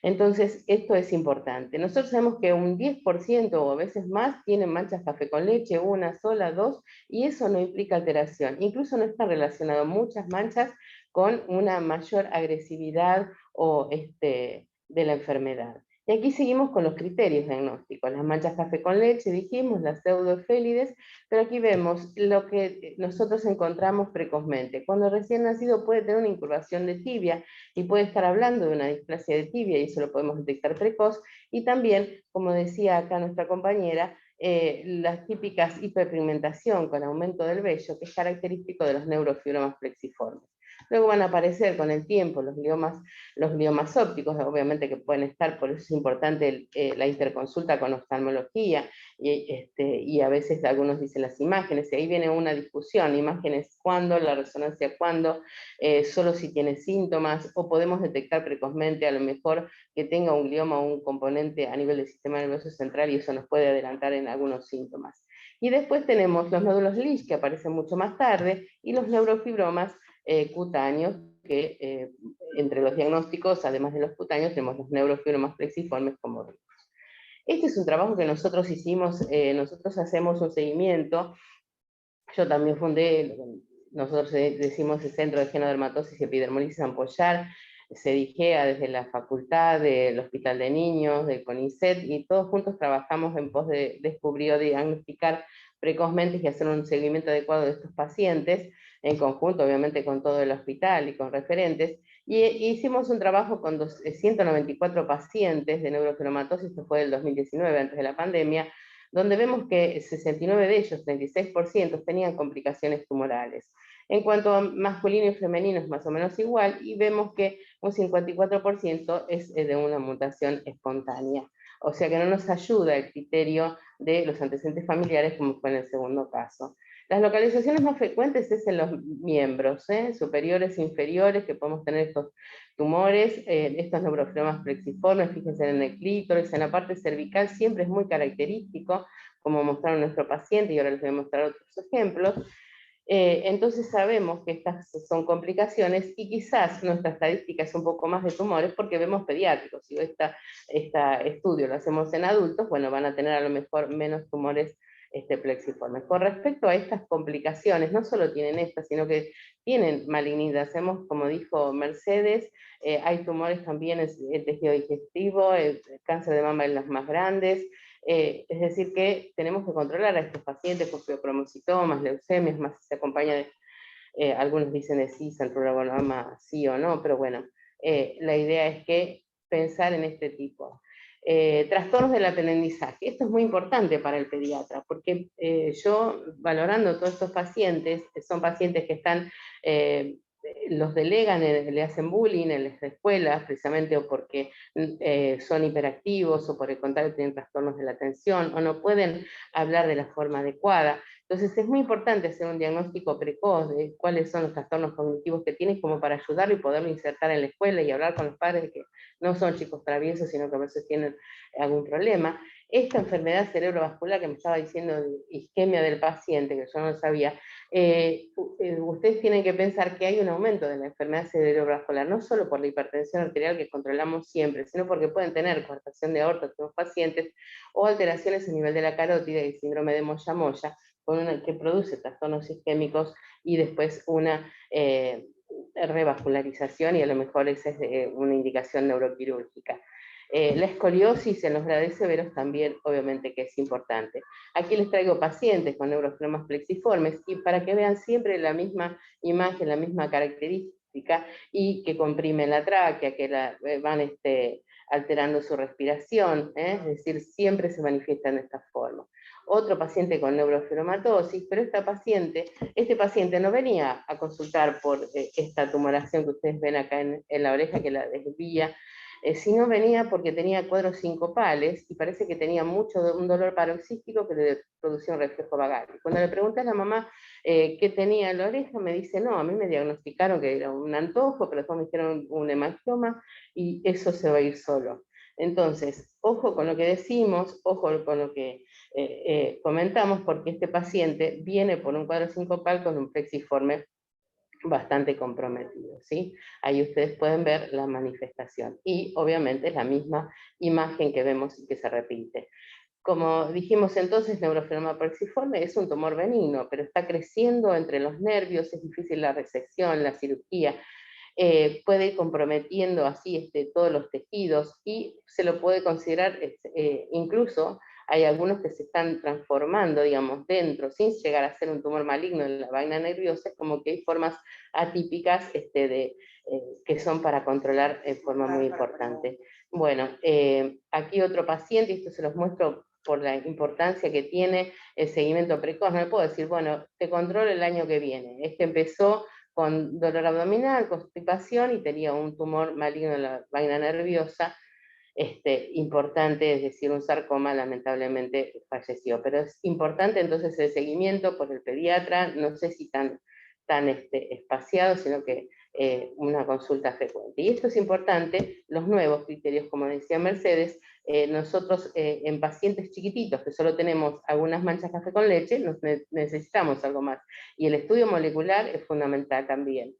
Speaker 5: Entonces, esto es importante. Nosotros sabemos que un 10% o a veces más tienen manchas café con leche, una sola, dos, y eso no implica alteración. Incluso no está relacionado muchas manchas con una mayor agresividad o de la enfermedad. Y aquí seguimos con los criterios diagnósticos. Las manchas café con leche, dijimos, las pseudoefélides, pero aquí vemos lo que nosotros encontramos precozmente. Cuando recién nacido puede tener una incurvación de tibia y puede estar hablando de una displasia de tibia, y eso lo podemos detectar precoz. Y también, como decía acá nuestra compañera, las típicas hiperpigmentación con aumento del vello, que es característico de los neurofibromas plexiformes. Luego van a aparecer con el tiempo los gliomas ópticos, obviamente que pueden estar, por eso es importante la interconsulta con oftalmología, y a veces algunos dicen las imágenes, y ahí viene una discusión: imágenes cuándo, la resonancia cuándo, solo si tiene síntomas, o podemos detectar precozmente a lo mejor que tenga un glioma o un componente a nivel del sistema nervioso central, y eso nos puede adelantar en algunos síntomas. Y después tenemos los nódulos Leach, que aparecen mucho más tarde, y los neurofibromas cutáneos, que entre los diagnósticos, además de los cutáneos, tenemos los neurofibromas plexiformes como vimos. Este es un trabajo que nosotros hicimos, nosotros hacemos un seguimiento. Yo también fundé, nosotros decimos el Centro de Genodermatosis y Epidermolisis Ampollar, CEDIGEA desde la facultad, del Hospital de Niños, del CONICET, y todos juntos trabajamos en pos de descubrir o diagnosticar precozmente y hacer un seguimiento adecuado de estos pacientes, en conjunto obviamente con todo el hospital y con referentes, y hicimos un trabajo con 194 pacientes de neurofibromatosis, esto fue del 2019, antes de la pandemia, donde vemos que 69 de ellos, 36%, tenían complicaciones tumorales. En cuanto a masculino y femenino es más o menos igual, y vemos que un 54% es de una mutación espontánea. O sea que no nos ayuda el criterio de los antecedentes familiares como fue en el segundo caso. Las localizaciones más frecuentes es en los miembros, superiores e inferiores, que podemos tener estos tumores, estos neurofibromas plexiformes, fíjense en el clítoris, en la parte cervical siempre es muy característico, como mostraron nuestro paciente, y ahora les voy a mostrar otros ejemplos. Entonces sabemos que estas son complicaciones y quizás nuestra estadística es un poco más de tumores porque vemos pediátricos. Si este estudio lo hacemos en adultos, bueno, van a tener a lo mejor menos tumores plexiformes. Con respecto a estas complicaciones, no solo tienen estas, sino que tienen malignidad. Hacemos, como dijo Mercedes, hay tumores también en el tejido digestivo, el cáncer de mama en las más grandes. Es decir que tenemos que controlar a estos pacientes con feocromocitomas, leucemias, más si se acompaña de, algunos dicen de sí, centrograbanoma sí o no, pero bueno, la idea es que pensar en este tipo. Trastornos del aprendizaje, esto es muy importante para el pediatra, porque yo valorando todos estos pacientes, son pacientes que están, los delegan, le hacen bullying en las escuelas, precisamente o porque son hiperactivos, o por el contrario tienen trastornos de la atención, o no pueden hablar de la forma adecuada. Entonces es muy importante hacer un diagnóstico precoz de cuáles son los trastornos cognitivos que tienen, como para ayudarlo y poderlo insertar en la escuela y hablar con los padres de que no son chicos traviesos, sino que a veces tienen algún problema. Esta enfermedad cerebrovascular que me estaba diciendo, de isquemia del paciente, que yo no sabía, ustedes tienen que pensar que hay un aumento de la enfermedad cerebrovascular, no solo por la hipertensión arterial que controlamos siempre, sino porque pueden tener coartación de aorta los pacientes, o alteraciones a nivel de la carótida y síndrome de Moya-Moya, que produce trastornos isquémicos y después una revascularización, y a lo mejor esa es una indicación neuroquirúrgica. La escoliosis en los grades severos también obviamente que es importante. Aquí les traigo pacientes con neurofibromas plexiformes y para que vean siempre la misma imagen, la misma característica, y que comprimen la tráquea, que van alterando su respiración, es decir, siempre se manifiestan de esta forma. Otro paciente con neurofibromatosis, pero este paciente no venía a consultar por esta tumoración que ustedes ven acá en la oreja, que la desvía, sino venía porque tenía cuadros sincopales y parece que tenía un dolor paroxístico que le producía un reflejo vagal. Y cuando le pregunté a la mamá qué tenía en la oreja, me dice, no, a mí me diagnosticaron que era un antojo, pero después me hicieron un hemangioma y eso se va a ir solo. Entonces, ojo con lo que decimos, ojo con lo que comentamos, porque este paciente viene por un cuadro sincopal con un plexiforme bastante comprometido, ¿sí? Ahí ustedes pueden ver la manifestación y obviamente es la misma imagen que vemos y que se repite. Como dijimos entonces, neurofibroma plexiforme es un tumor benigno, pero está creciendo entre los nervios, es difícil la resección, la cirugía, puede ir comprometiendo así todos los tejidos y se lo puede considerar incluso. Hay algunos que se están transformando, digamos, dentro, sin llegar a ser un tumor maligno en la vaina nerviosa, es como que hay formas atípicas que son para controlar en forma muy importante. Bueno, aquí otro paciente, y esto se los muestro por la importancia que tiene el seguimiento precoz. No le puedo decir, bueno, te controlo el año que viene. Empezó con dolor abdominal, constipación y tenía un tumor maligno en la vaina nerviosa, importante, es decir, un sarcoma, lamentablemente falleció. Pero es importante entonces el seguimiento por el pediatra, no sé si tan espaciado, sino que una consulta frecuente. Y esto es importante, los nuevos criterios, como decía Mercedes, nosotros en pacientes chiquititos que solo tenemos algunas manchas café con leche, necesitamos algo más. Y el estudio molecular es fundamental también.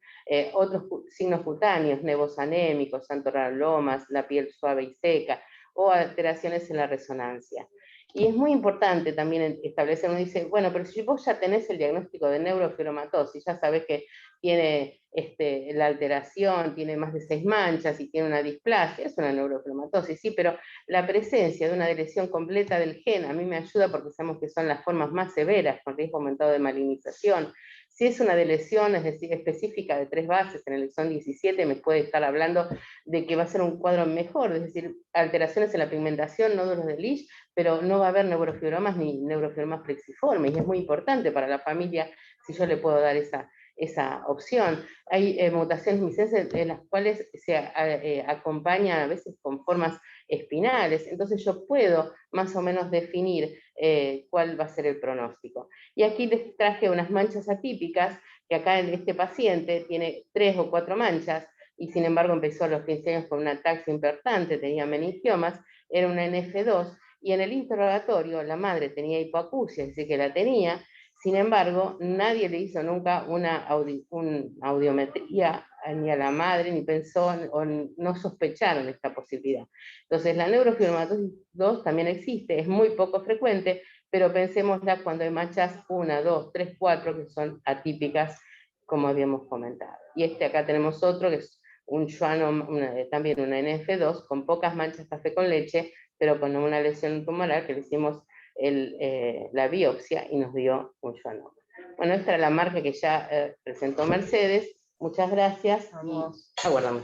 Speaker 5: Otros signos cutáneos, nevos anémicos, santoralomas, la piel suave y seca, o alteraciones en la resonancia. Y es muy importante también establecer, uno dice, bueno, pero si vos ya tenés el diagnóstico de neurofibromatosis, ya sabés que tiene la alteración, tiene más de 6 manchas y tiene una displasia, es una neurofibromatosis, sí, pero la presencia de una lesión completa del gen a mí me ayuda porque sabemos que son las formas más severas, con riesgo aumentado de malignización. Si es una lesión, es decir, específica de 3 bases, en el exón 17 me puede estar hablando de que va a ser un cuadro mejor, es decir, alteraciones en la pigmentación, nódulos de Lisch, pero no va a haber neurofibromas ni neurofibromas plexiformes, y es muy importante para la familia si yo le puedo dar esa opción. Hay mutaciones misceses en las cuales se acompañan a veces con formas espinales, entonces yo puedo más o menos definir cuál va a ser el pronóstico. Y aquí les traje unas manchas atípicas, que acá en este paciente tiene 3 o 4 manchas, y sin embargo empezó a los 15 años con una ataxia importante, tenía meningiomas, era una NF2, y en el interrogatorio la madre tenía hipoacusia, es decir, que la tenía. Sin embargo, nadie le hizo nunca una audiometría ni a la madre, ni pensó, o no sospecharon esta posibilidad. Entonces, la neurofibromatosis 2 también existe, es muy poco frecuente, pero pensémosla cuando hay manchas 1, 2, 3, 4, que son atípicas, como habíamos comentado. Y acá tenemos otro, que es un schwannom, también una NF2, con pocas manchas café con leche, pero con una lesión tumoral que le hicimos la biopsia y nos dio un schwannoma. Bueno, esta era la marca que ya presentó Mercedes. Muchas gracias y aguardamos.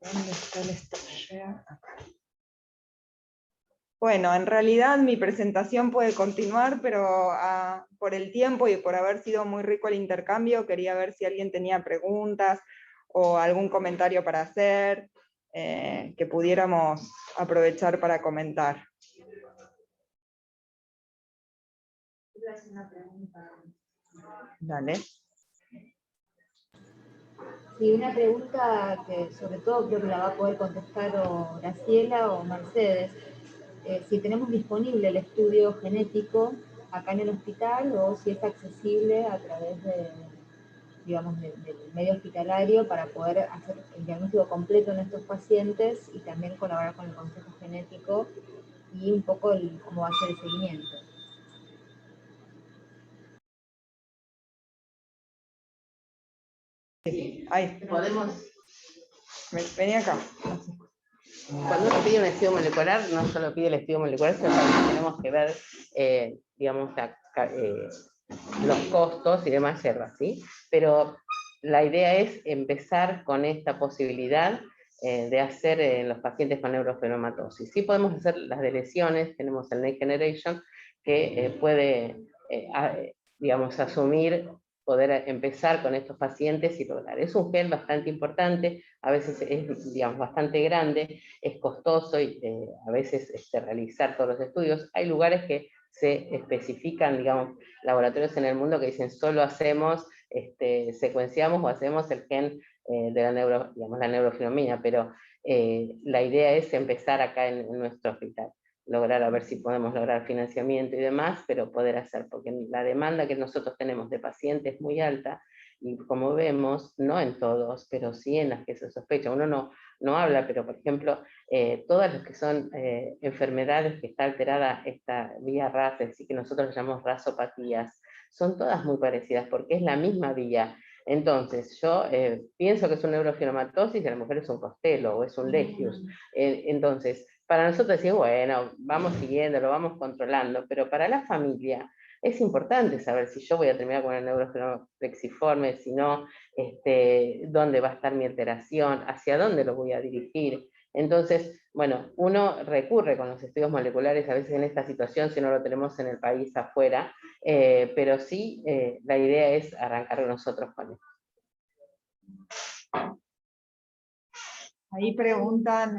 Speaker 2: ¿Dónde está el share? Acá. Bueno, en realidad mi presentación puede continuar, pero por el tiempo y por haber sido muy rico el intercambio, quería ver si alguien tenía preguntas o algún comentario para hacer, que pudiéramos aprovechar para comentar. Dale.
Speaker 1: Sí, una pregunta que sobre todo creo que la va a poder contestar o Graciela o Mercedes. Si tenemos disponible el estudio genético acá en el hospital o si es accesible a través digamos, del medio hospitalario para poder hacer el diagnóstico completo en estos pacientes y también colaborar con el consejo genético y un poco cómo va a ser el seguimiento.
Speaker 2: Sí, ahí.
Speaker 5: Podemos.
Speaker 2: Vení acá.
Speaker 5: Cuando uno pide un estudio molecular, no solo pide el estudio molecular, sino también tenemos que ver, digamos, los costos y demás hierbas, ¿sí? Pero la idea es empezar con esta posibilidad de hacer en los pacientes con neurofibromatosis. Sí podemos hacer las de lesiones, tenemos el Next Generation, que puede, digamos, asumir, poder empezar con estos pacientes y lograr. Es un gel bastante importante, a veces es, digamos, bastante grande, es costoso y a veces realizar todos los estudios. Hay lugares que se especifican, digamos, laboratorios en el mundo que dicen solo hacemos, secuenciamos o hacemos el gen de la neurofibrominia, pero la idea es empezar acá en nuestro hospital, lograr a ver si podemos lograr financiamiento y demás, pero poder hacer, porque la demanda que nosotros tenemos de pacientes es muy alta, y como vemos, no en todos, pero sí en las que se sospecha. Uno no habla, pero por ejemplo, todas las que son enfermedades que está alterada esta vía RAS, es decir, que nosotros llamamos rasopatías, son todas muy parecidas, porque es la misma vía. Entonces, yo pienso que es una neurofibromatosis y a la mujer es un Costello o es un Legius. Entonces, para nosotros decir, bueno, vamos siguiendo, lo vamos controlando, pero para la familia es importante saber si yo voy a terminar con una neurofibroma plexiforme, si no, dónde va a estar mi alteración, hacia dónde lo voy a dirigir. Entonces, bueno, uno recurre con los estudios moleculares a veces en esta situación si no lo tenemos en el país afuera, pero sí, la idea es arrancar nosotros con esto.
Speaker 2: Ahí preguntan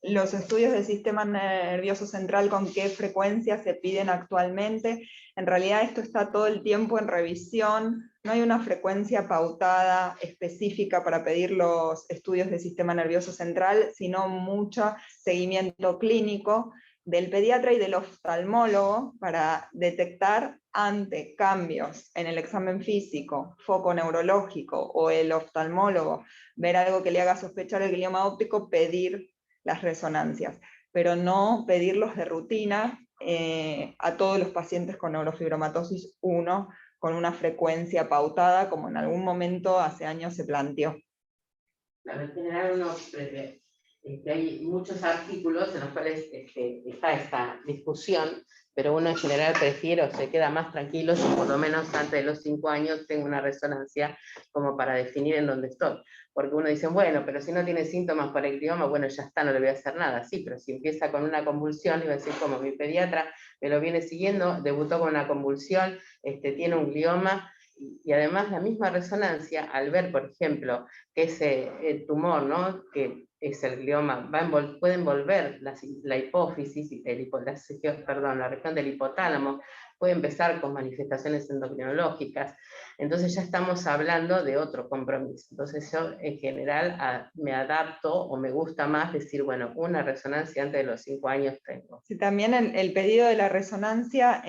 Speaker 2: los estudios del sistema nervioso central, con qué frecuencia se piden actualmente. En realidad esto está todo el tiempo en revisión, no hay una frecuencia pautada específica para pedir los estudios del sistema nervioso central, sino mucho seguimiento clínico del pediatra y del oftalmólogo para detectar ante cambios en el examen físico, foco neurológico, o el oftalmólogo ver algo que le haga sospechar el glioma óptico, pedir las resonancias, pero no pedirlos de rutina a todos los pacientes con neurofibromatosis 1 con una frecuencia pautada, como en algún momento hace años se planteó.
Speaker 5: Claro, en general uno hay muchos artículos en los cuales está esta discusión, pero uno en general prefiere o se queda más tranquilo si por lo menos antes de los 5 años tengo una resonancia como para definir en dónde estoy. Porque uno dice, bueno, pero si no tiene síntomas para el glioma, bueno, ya está, no le voy a hacer nada. Sí, pero si empieza con una convulsión, iba a decir, como mi pediatra me lo viene siguiendo, debutó con una convulsión, tiene un glioma, y además la misma resonancia, al ver, por ejemplo, que ese tumor, ¿no?, que es el glioma, puede envolver la hipófisis, la región del hipotálamo, puede empezar con manifestaciones endocrinológicas, entonces ya estamos hablando de otro compromiso. Entonces yo en general me adapto o me gusta más decir, bueno, una resonancia antes de los 5 años tengo.
Speaker 2: Sí, también el pedido de la resonancia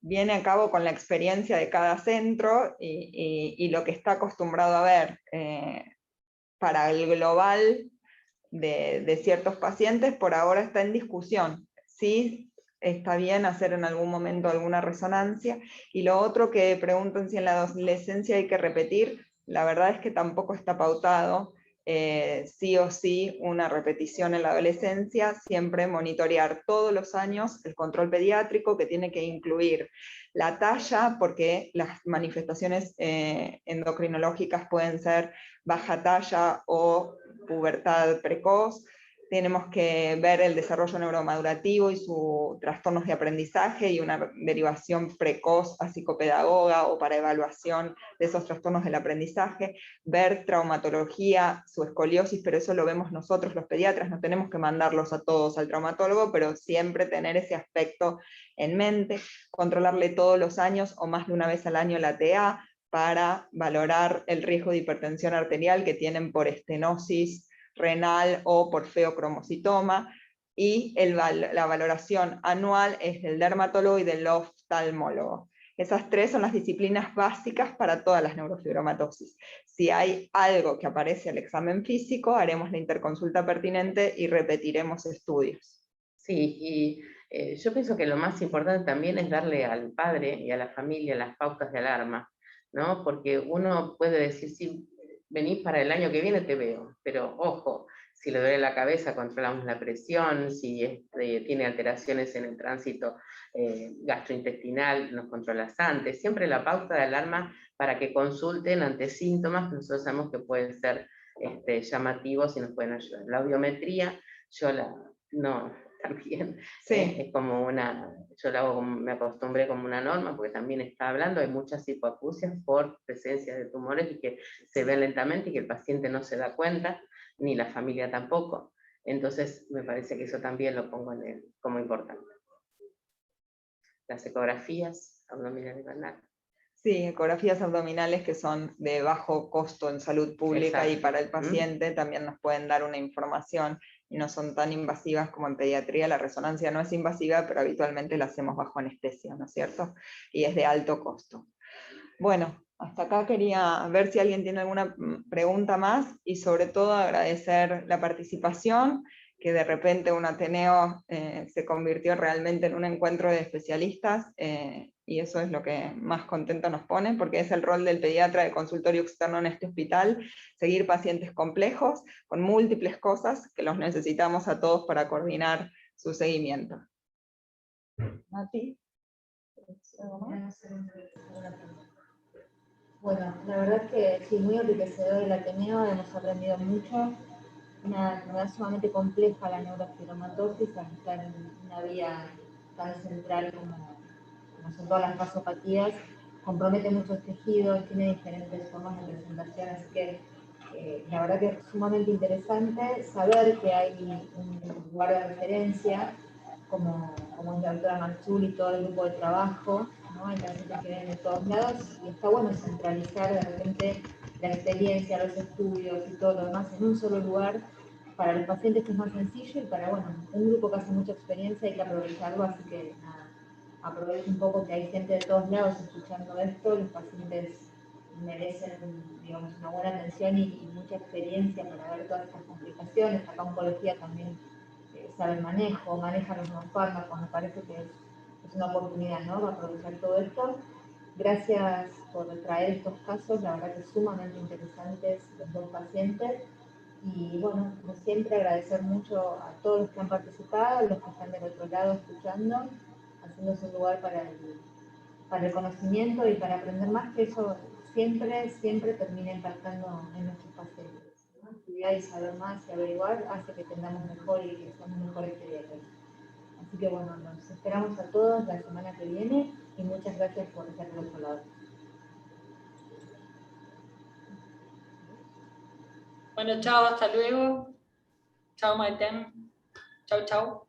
Speaker 2: viene a cabo con la experiencia de cada centro y lo que está acostumbrado a ver. Para el global de ciertos pacientes, por ahora está en discusión. Sí está bien hacer en algún momento alguna resonancia, y lo otro que preguntan si en la adolescencia hay que repetir, la verdad es que tampoco está pautado, sí o sí una repetición en la adolescencia, siempre monitorear todos los años el control pediátrico, que tiene que incluir la talla, porque las manifestaciones endocrinológicas pueden ser baja talla o pubertad precoz. Tenemos que ver el desarrollo neuromadurativo y sus trastornos de aprendizaje y una derivación precoz a psicopedagoga o para evaluación de esos trastornos del aprendizaje. Ver traumatología, su escoliosis, pero eso lo vemos nosotros los pediatras, no tenemos que mandarlos a todos al traumatólogo, pero siempre tener ese aspecto en mente. Controlarle todos los años o más de una vez al año la TA, para valorar el riesgo de hipertensión arterial que tienen por estenosis renal o por feocromocitoma, y la valoración anual es del dermatólogo y del oftalmólogo. Esas 3 son las disciplinas básicas para todas las neurofibromatosis. Si hay algo que aparece al examen físico, haremos la interconsulta pertinente y repetiremos estudios.
Speaker 5: Sí, y yo pienso que lo más importante también es darle al padre y a la familia las pautas de alarma, ¿no? Porque uno puede decir, sí, venís para el año que viene, te veo, pero ojo, si le duele la cabeza, controlamos la presión, si tiene alteraciones en el tránsito gastrointestinal, nos controlas antes. Siempre la pauta de alarma para que consulten ante síntomas que nosotros sabemos que pueden ser llamativos y nos pueden ayudar. La audiometría, también
Speaker 2: sí.
Speaker 5: Es como yo lo hago, me acostumbré como una norma, porque también está hablando, hay muchas hipoacusias por presencia de tumores y que se ven lentamente y que el paciente no se da cuenta, ni la familia tampoco. Entonces me parece que eso también lo pongo como importante. Las ecografías abdominales banales.
Speaker 2: Sí, ecografías abdominales que son de bajo costo en salud pública. Exacto. Y para el paciente también nos pueden dar una información y no son tan invasivas como en pediatría. La resonancia no es invasiva, pero habitualmente la hacemos bajo anestesia, ¿no es cierto? Y es de alto costo. Bueno, hasta acá quería ver si alguien tiene alguna pregunta más, y sobre todo agradecer la participación, que de repente un Ateneo se convirtió realmente en un encuentro de especialistas, y eso es lo que más contento nos pone, porque es el rol del pediatra de consultorio externo en este hospital, seguir pacientes complejos, con múltiples cosas, que los necesitamos a todos para coordinar su seguimiento. Mati.
Speaker 1: Bueno, la verdad es que sí, muy enriquecedor el Ateneo, hemos aprendido mucho. Una enfermedad sumamente compleja, la neurofibromatosis, al estar en una vía tan central como son todas las vasopatías, compromete muchos tejidos, tiene diferentes formas de presentación, así que la verdad que es sumamente interesante saber que hay un lugar de referencia como es la doctora Marzul y todo el grupo de trabajo, ¿no? Hay pacientes que vienen de todos lados y está bueno centralizar de repente la experiencia, los estudios y todo lo demás en un solo lugar. Para los pacientes que es más sencillo y para un grupo que hace mucha experiencia hay que aprovecharlo, así que nada, aprovecho un poco que hay gente de todos lados escuchando esto, los pacientes merecen, digamos, una buena atención y mucha experiencia para ver todas estas complicaciones. Acá oncología también sabe el manejo, maneja los nuevos fármacos, me parece que es una oportunidad, ¿no?, para aprovechar todo esto. Gracias por traer estos casos, la verdad que sumamente interesantes los dos pacientes. Y bueno, como siempre, agradecer mucho a todos los que han participado, los que están del otro lado escuchando, haciéndose un lugar para el conocimiento y para aprender más, que eso siempre termina impactando en nuestros pacientes, ¿no? Estudiar y saber más y averiguar hace que tengamos mejor y que seamos mejores estudiantes. Así que bueno, nos esperamos a todos la semana que viene y muchas gracias por estar del otro lado.
Speaker 3: Bueno, chao, hasta luego. Chao, Maiten. Chao, chao.